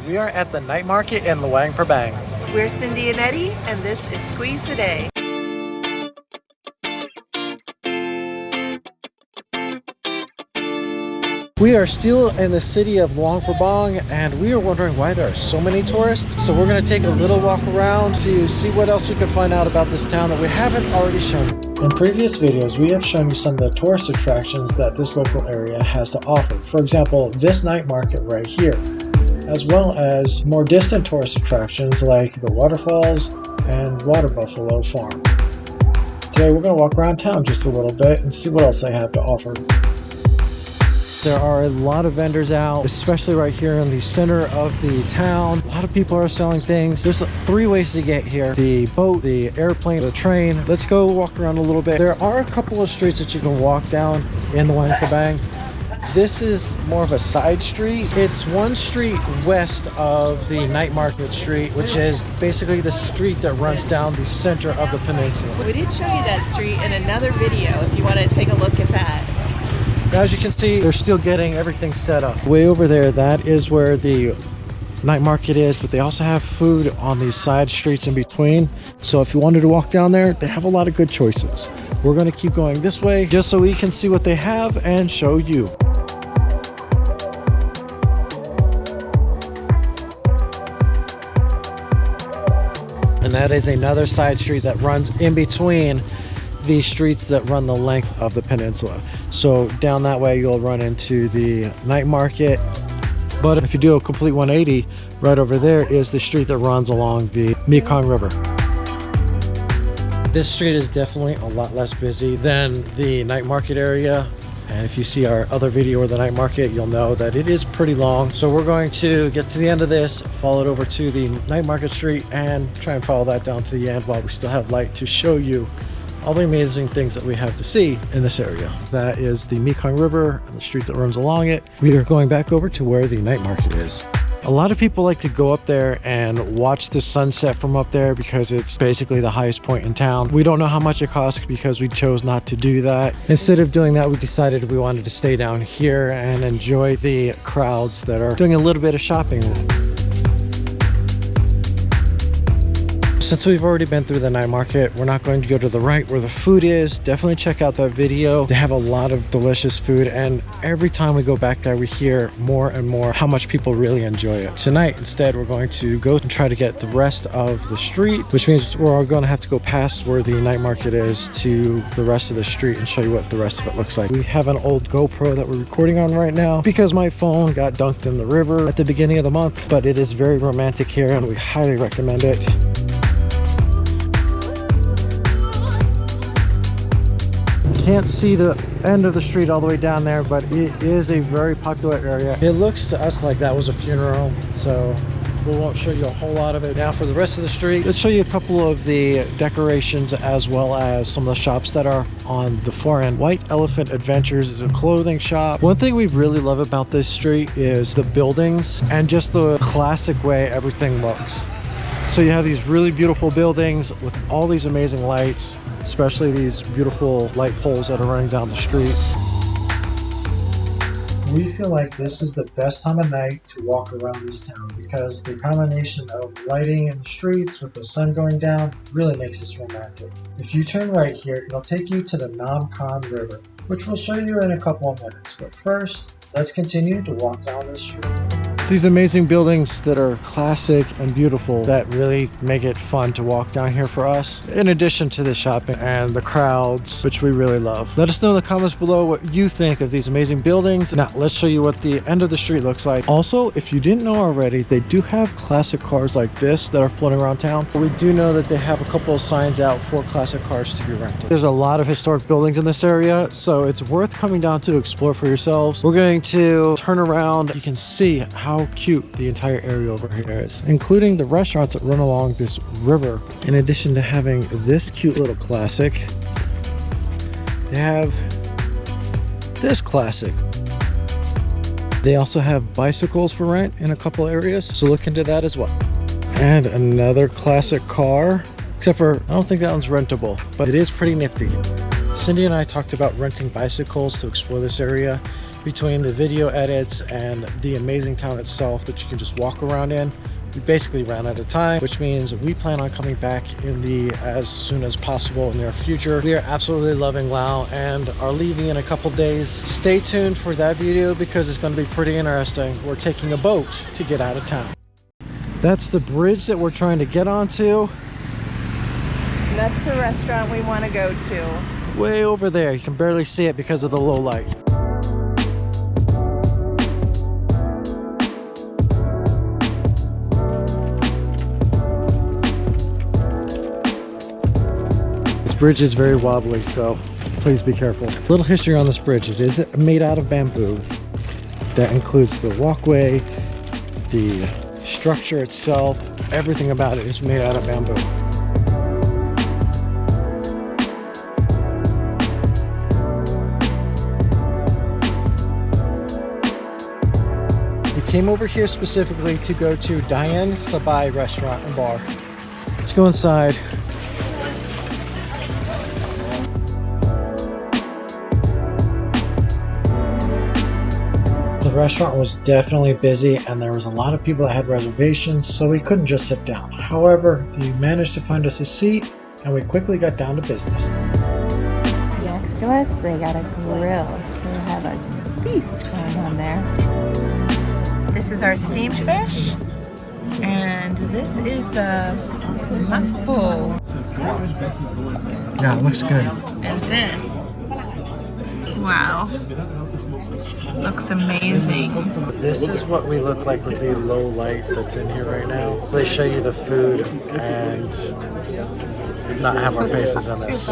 We are at the night market in LUANG Prabang. We're Cindy and Eddie, and this is Squeeze the Day. We are still in the city of LUANG Prabang, and we are wondering why there are so many tourists. So we're going to take a little walk around to see what else we can find out about this town that we haven't already shown. In previous videos, we have shown you some of the tourist attractions that this local area has to offer. For example, this night market right here, as well as more distant tourist attractions like the waterfalls and water buffalo farm. Today we're going to walk around town just a little bit and see what else they have to offer. There are a lot of vendors out, especially right here in the center of the town. A lot of people are selling things. There's 3 ways to get here: the boat, the airplane, the train. Let's go walk around a little bit. There are a couple of streets that you can walk down in LUANG Prabang. This is more of a side street. It's one street west of the night market street, which is basically the street that runs down the center of the peninsula. We did show you that street in another video if you want to take a look at that. As you can see, they're still getting everything set up. Way over there, that is where the night market is, but they also have food on these side streets in between. So if you wanted to walk down there, they have a lot of good choices. We're going to keep going this way just so we can see what they have and show you. And that is another side street that runs in between the streets that run the length of the peninsula. So down that way you'll run into the night market, but if you do a complete 180, right over there is the street that runs along the Mekong River. This street is definitely a lot less busy than the night market area, and if you see our other video of the night market, you'll know that it is pretty long. So we're going to get to the end of this, follow it over to the night market street, and try and follow that down to the end while we still have light to show you all the amazing things that we have to see in this area. That is the Mekong River and the street that runs along it. We are going back over to where the night market is. A lot of people like to go up there and watch the sunset from up there because it's basically the highest point in town. We don't know how much it costs because we chose not to do that. Instead of doing that, we decided we wanted to stay down here and enjoy the crowds that are doing a little bit of shopping. Since we've already been through the night market, we're not going to go to the right where the food is. Definitely check out that video. They have a lot of delicious food, and every time we go back there, we hear more and more how much people really enjoy it. Tonight, instead, we're going to go and try to get the rest of the street, which means we're going to have to go past where the night market is to the rest of the street and show you what the rest of it looks like. We have an old GoPro that we're recording on right now because my phone got dunked in the river at the beginning of the month, but it is very romantic here and we highly recommend it. Can't see the end of the street all the way down there, but it is a very popular area. It looks to us like that was a funeral, so we won't show you a whole lot of it. Now for the rest of the street, let's show you a couple of the decorations as well as some of the shops that are on the far end. White Elephant Adventures is a clothing shop. One thing we really love about this street is the buildings and just the classic way everything looks. So you have these really beautiful buildings with all these amazing lights, especially these beautiful light poles that are running down the street. We feel like this is the best time of night to walk around this town because the combination of lighting in the streets with the sun going down really makes this romantic. If you turn right here, it'll take you to the Nam Khan River, which we'll show you in a couple of minutes. But first, let's continue to walk down this street. These amazing buildings that are classic and beautiful that really make it fun to walk down here for us, in addition to the shopping and the crowds, which we really love. Let us know in the comments below what you think of these amazing buildings. Now let's show you what the end of the street looks like. Also, if you didn't know already, they do have classic cars like this that are floating around town. We do know that they have a couple of signs out for classic cars to be rented. There's a lot of historic buildings in this area, so it's worth coming down to explore for yourselves. We're going to turn around. You can see how cute the entire area over here is, including the restaurants that run along this river. In addition to having this cute little classic, they have this classic. They also have bicycles for rent in a couple areas, so look into that as well. And another classic car, except for I don't think that one's rentable, but it is pretty nifty. Cindy and I talked about renting bicycles to explore this area, between the video edits and the amazing town itself that you can just walk around in, we basically ran out of time, which means we plan on coming back in the as soon as possible in the near future. We are absolutely loving Laos and are leaving in a couple days. Stay tuned for that video because it's going to be pretty interesting. We're taking a boat to get out of town. That's the bridge that we're trying to get onto. That's the restaurant we want to go to. Way over there. You can barely see it because of the low light. This bridge is very wobbly, so please be careful. Little history on this bridge. It is made out of bamboo. That includes the walkway, the structure itself, everything about it is made out of bamboo. We came over here specifically to go to Diane Sabai restaurant and bar. Let's go inside. The restaurant was definitely busy and there was a lot of people that had reservations, so we couldn't just sit down. However, we managed to find us a seat and we quickly got down to business. Next to us, they got a grill. They have a feast going on there. This is our steamed fish, and this is the mapo. Yeah, it looks good. And this, wow, looks amazing. This is what we look like with the low light that's in here right now. They show you the food and not have our faces in this.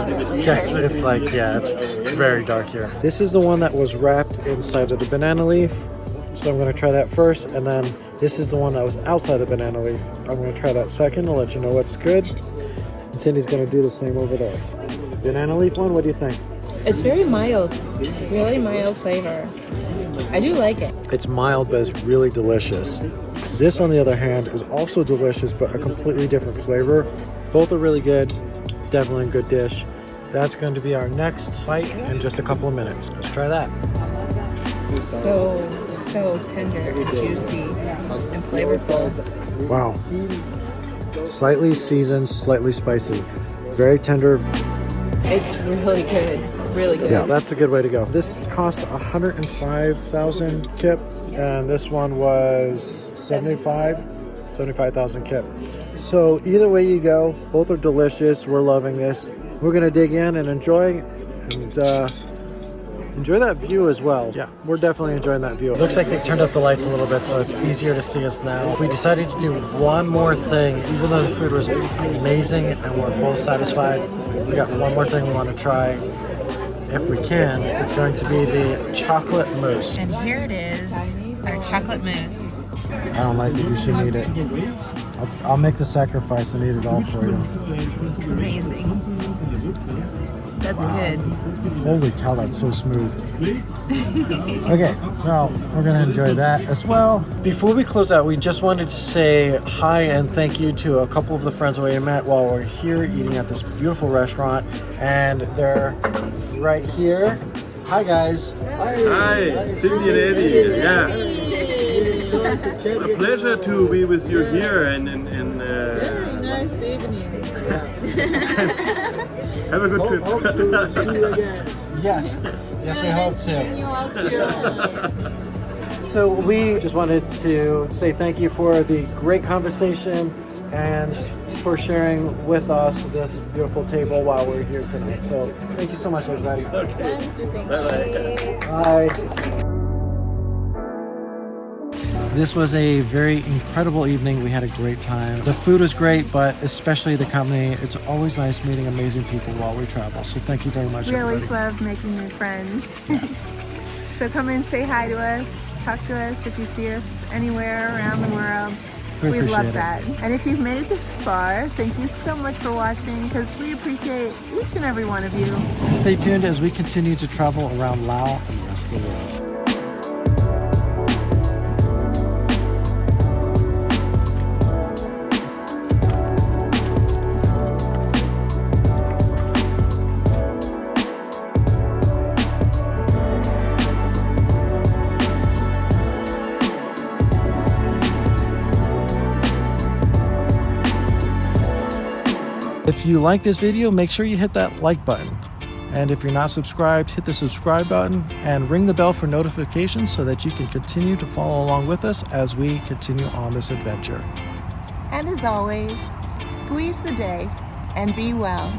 Yes, it's like, yeah, it's very dark here. This is the one that was wrapped inside of the banana leaf. So I'm going to try that first, and then this is the one that was outside the banana leaf. I'm going to try that second. I'll let you know what's good. And Cindy's going to do the same over there. Banana leaf one, what do you think? It's very mild, really mild flavor. I do like it. It's mild, but it's really delicious. This, on the other hand, is also delicious, but a completely different flavor. Both are really good. Definitely a good dish. That's going to be our next bite in just a couple of minutes. Let's try that. So tender and juicy and flavorful. Wow. Slightly seasoned, slightly spicy. Very tender. It's really good. Really good. Yeah, that's a good way to go. This cost 105,000 kip, and this one was 75,000 kip. So either way you go, both are delicious. We're loving this. We're gonna dig in and enjoy, and enjoy that view as well. Yeah, we're definitely enjoying that view. Looks like they turned up the lights a little bit, so it's easier to see us now. We decided to do one more thing, even though the food was amazing and we're both satisfied. We got one more thing we want to try. If we can, it's going to be the chocolate mousse. And here it is, our chocolate mousse. I don't like it, you should eat it. I'll make the sacrifice and eat it all for you. It's amazing. That's good. Holy cow, that's so smooth. Okay, well, we're gonna enjoy that as well. Before we close out, we just wanted to say hi and thank you to a couple of the friends we met while we're here eating at this beautiful restaurant. And they're right here. Hi guys. Hi, Cindy and Eddie. Yeah. A pleasure to be with you here and Very nice evening. have a good trip. Hope to see you again. Yes, yes, we hope to. You all too. So we just wanted to say thank you for the great conversation and for sharing with us this beautiful table while we're here tonight. So thank you so much, everybody. Okay. Bye-bye. Bye. This was a very incredible evening. We had a great time. The food was great, but especially the company. It's always nice meeting amazing people while we travel. So thank you very much, We always everybody. love making new friends. So come and say hi to us, talk to us if you see us anywhere around the world. We We'd love appreciate that. And if you've made it this far, thank you so much for watching because we appreciate each and every one of you. Stay tuned as we continue to travel around Laos and the rest of the world. If you like this video, make sure you hit that like button. And if you're not subscribed, hit the subscribe button and ring the bell for notifications so that you can continue to follow along with us as we continue on this adventure. And as always, squeeze the day and be well.